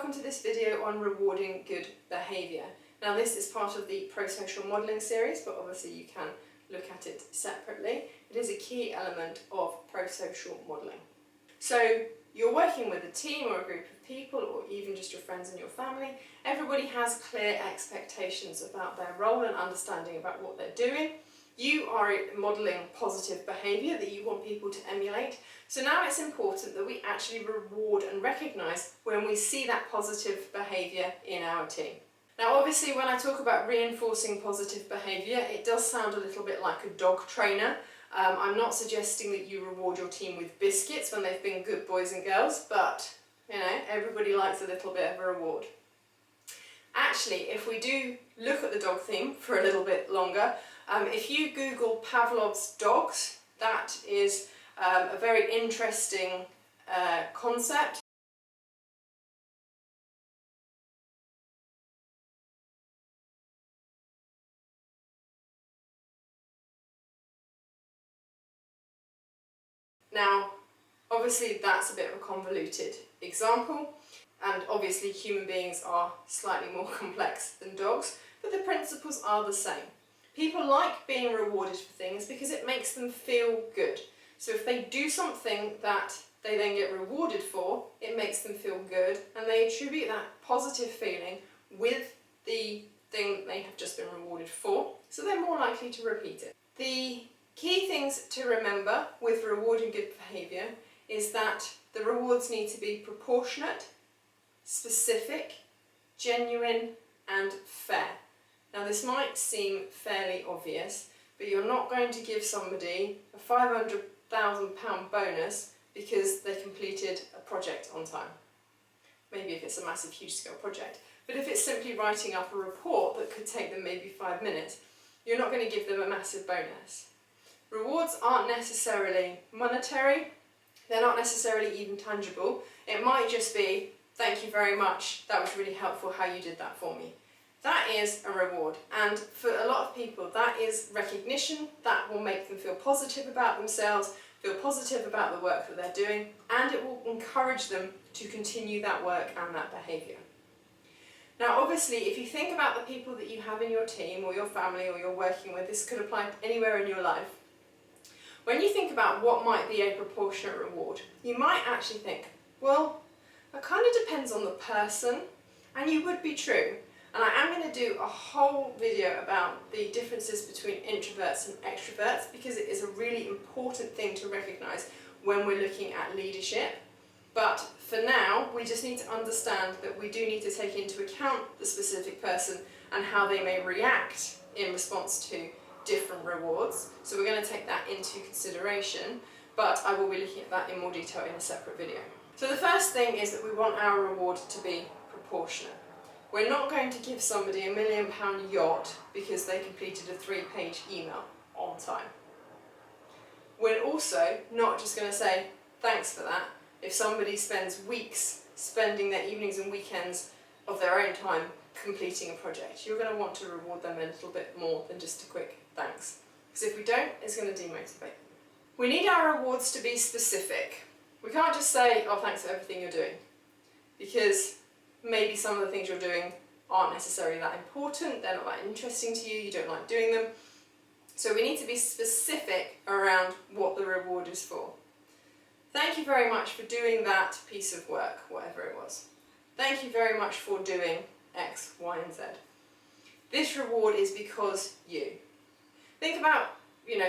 welcome to this video on rewarding good behaviour. Now this is part of the pro-social modelling series, but obviously you can look at it separately. It is a key element of pro-social modelling. So you're working with a team or a group of people, or even just your friends and your family. Everybody has clear expectations about their role and understanding about what they're doing. You are modelling positive behaviour that you want people to emulate. So now it's important that we actually reward and recognise when we see that positive behaviour in our team. Now obviously when I talk about reinforcing positive behaviour, it does sound a little bit like a dog trainer. I'm not suggesting that you reward your team with biscuits when they've been good boys and girls, but you know, everybody likes a little bit of a reward. Actually, if we do look at the dog theme for a little bit longer, if you Google Pavlov's dogs, that is a very interesting concept. Now, obviously that's a bit of a convoluted example, and obviously human beings are slightly more complex than dogs, but the principles are the same. People like being rewarded for things because it makes them feel good. So if they do something that they then get rewarded for, it makes them feel good, and they attribute that positive feeling with the thing that they have just been rewarded for, so they're more likely to repeat it. The key things to remember with rewarding good behaviour is that the rewards need to be proportionate, specific, genuine and fair. Now this might seem fairly obvious, but you're not going to give somebody a £500,000 bonus because they completed a project on time. Maybe if it's a massive, huge scale project. But if it's simply writing up a report that could take them maybe 5 minutes, you're not going to give them a massive bonus. Rewards aren't necessarily monetary, they're not necessarily even tangible. It might just be, thank you very much, that was really helpful how you did that for me. That is a reward, and for a lot of people that is recognition. That will make them feel positive about themselves, feel positive about the work that they're doing, and it will encourage them to continue that work and that behaviour. Now obviously if you think about the people that you have in your team or your family or you're working with, this could apply anywhere in your life. When you think about what might be a proportionate reward, you might actually think, well, that kind of depends on the person, and you would be true. And I am going to do a whole video about the differences between introverts and extroverts, because it is a really important thing to recognise when we're looking at leadership. But for now, we just need to understand that we do need to take into account the specific person and how they may react in response to different rewards. So we're going to take that into consideration, but I will be looking at that in more detail in a separate video. So the first thing is that we want our reward to be proportionate. We're not going to give somebody £1 million yacht because they completed a 3-page email on time. We're also not just going to say thanks for that if somebody spends weeks spending their evenings and weekends of their own time completing a project. You're going to want to reward them a little bit more than just a quick thanks, because if we don't, it's going to demotivate them. We need our rewards to be specific. We can't just say, oh, thanks for everything you're doing, because maybe some of the things you're doing aren't necessarily that important, they're not that interesting to you, you don't like doing them. So we need to be specific around what the reward is for. Thank you very much for doing that piece of work, whatever it was. Thank you very much for doing X, Y and Z. This reward is because you. Think about,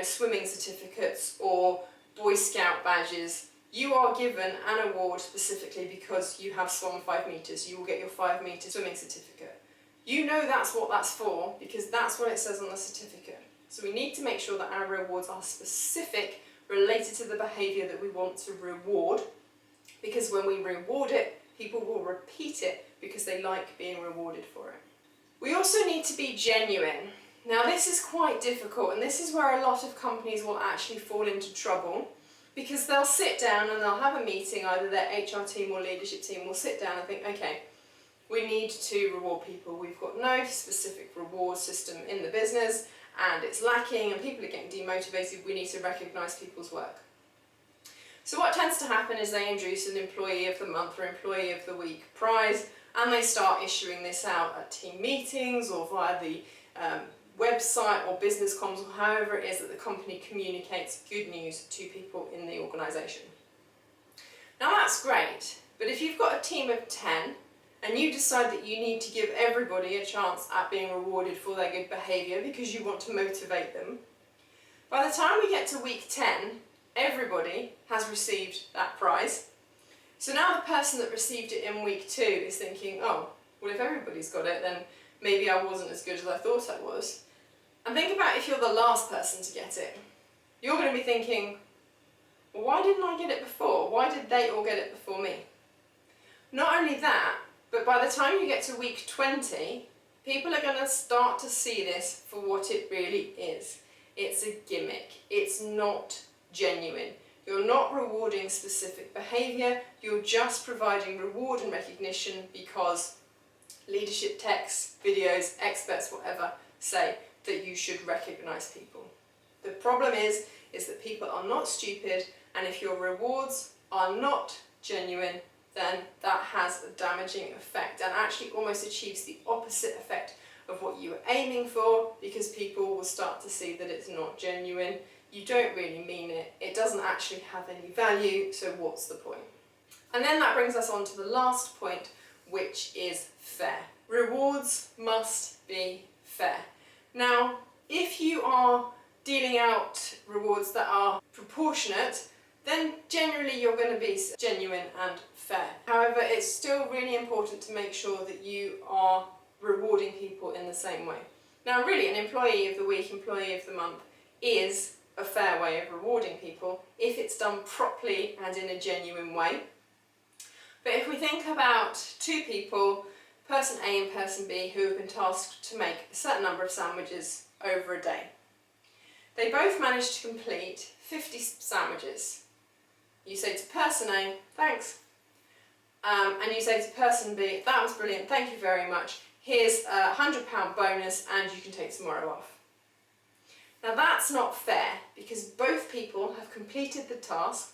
swimming certificates or Boy Scout badges. You are given an award specifically because you have swum 5 metres. You will get your 5-metre swimming certificate. You know that's what that's for because that's what it says on the certificate. So we need to make sure that our rewards are specific, related to the behaviour that we want to reward, because when we reward it, people will repeat it because they like being rewarded for it. We also need to be genuine. Now this is quite difficult, and this is where a lot of companies will actually fall into trouble, because they'll sit down and they'll have a meeting, either their HR team or leadership team will sit down and think, okay, we need to reward people. We've got no specific reward system in the business and it's lacking and people are getting demotivated. We need to recognise people's work. So what tends to happen is they introduce an Employee of the Month or Employee of the Week prize, and they start issuing this out at team meetings or via the website or business comms, or however it is that the company communicates good news to people in the organisation. Now that's great, but if you've got a team of 10 and you decide that you need to give everybody a chance at being rewarded for their good behaviour because you want to motivate them, by the time we get to week 10, everybody has received that prize. So now the person that received it in week 2 is thinking, oh, well, if everybody's got it, then maybe I wasn't as good as I thought I was. And think about if you're the last person to get it. You're going to be thinking, well, why didn't I get it before? Why did they all get it before me? Not only that, but by the time you get to week 20, people are going to start to see this for what it really is. It's a gimmick. It's not genuine. You're not rewarding specific behaviour, you're just providing reward and recognition because leadership texts, videos, experts, whatever, say that you should recognise people. The problem is that people are not stupid, and if your rewards are not genuine, then that has a damaging effect and actually almost achieves the opposite effect of what you were aiming for, because people will start to see that it's not genuine. You don't really mean it, it doesn't actually have any value, so what's the point? And then that brings us on to the last point, which is fair. Rewards must be fair. Now, if you are dealing out rewards that are proportionate, then generally you're going to be genuine and fair. However, it's still really important to make sure that you are rewarding people in the same way. Now, really, an Employee of the Week, Employee of the Month is a fair way of rewarding people if it's done properly and in a genuine way. But if we think about two people, person A and person B, who have been tasked to make a certain number of sandwiches over a day. They both managed to complete 50 sandwiches. You say to person A, thanks. And you say to person B, that was brilliant, thank you very much. Here's a £100 bonus and you can take tomorrow off. Now that's not fair, because both people have completed the task.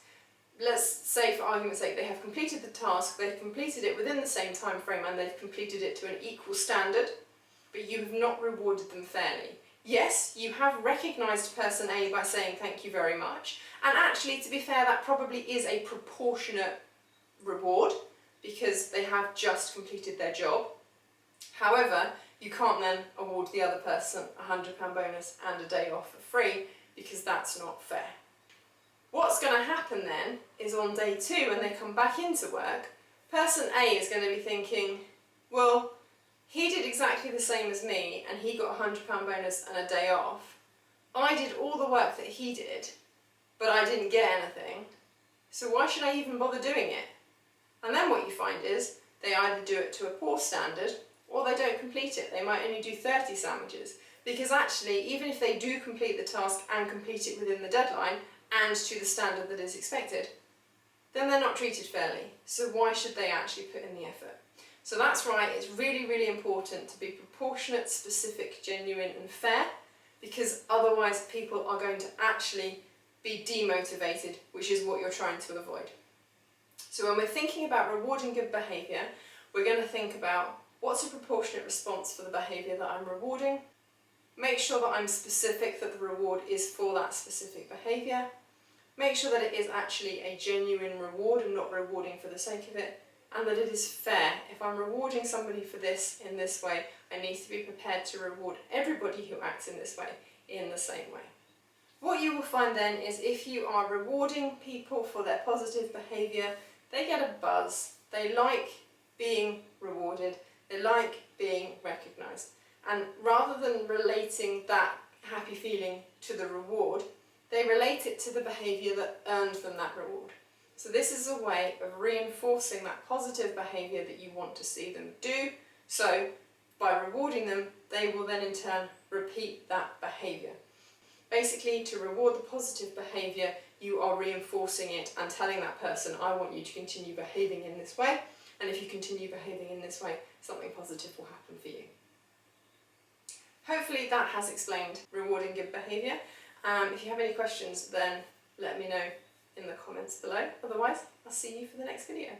Let's say, for argument's sake, they have completed the task, they've completed it within the same time frame, and they've completed it to an equal standard, but you have not rewarded them fairly. Yes, you have recognised person A by saying thank you very much, and actually, to be fair, that probably is a proportionate reward because they have just completed their job. However, you can't then award the other person a £100 bonus and a day off for free, because that's not fair. What's going to happen then is on day 2, when they come back into work, person A is going to be thinking, well, he did exactly the same as me and he got a £100 bonus and a day off. I did all the work that he did, but I didn't get anything, so why should I even bother doing it? And then what you find is they either do it to a poor standard or they don't complete it. They might only do 30 sandwiches, because actually, even if they do complete the task and complete it within the deadline and to the standard that is expected, then they're not treated fairly. So why should they actually put in the effort? So that's right, it's really, really important to be proportionate, specific, genuine and fair, because otherwise people are going to actually be demotivated, which is what you're trying to avoid. So when we're thinking about rewarding good behaviour, we're going to think about what's a proportionate response for the behaviour that I'm rewarding. Make sure that I'm specific, that the reward is for that specific behaviour. Make sure that it is actually a genuine reward and not rewarding for the sake of it, and that it is fair. If I'm rewarding somebody for this in this way, I need to be prepared to reward everybody who acts in this way in the same way. What you will find then is if you are rewarding people for their positive behaviour, they get a buzz. They like being rewarded. They like being recognised. And rather than relating that happy feeling to the reward, they relate it to the behaviour that earned them that reward. So this is a way of reinforcing that positive behaviour that you want to see them do. So by rewarding them, they will then in turn repeat that behaviour. Basically, to reward the positive behaviour, you are reinforcing it and telling that person, I want you to continue behaving in this way, and if you continue behaving in this way, something positive will happen for you. Hopefully that has explained rewarding good behaviour. If you have any questions, then let me know. in the comments below. Otherwise, I'll see you for the next video.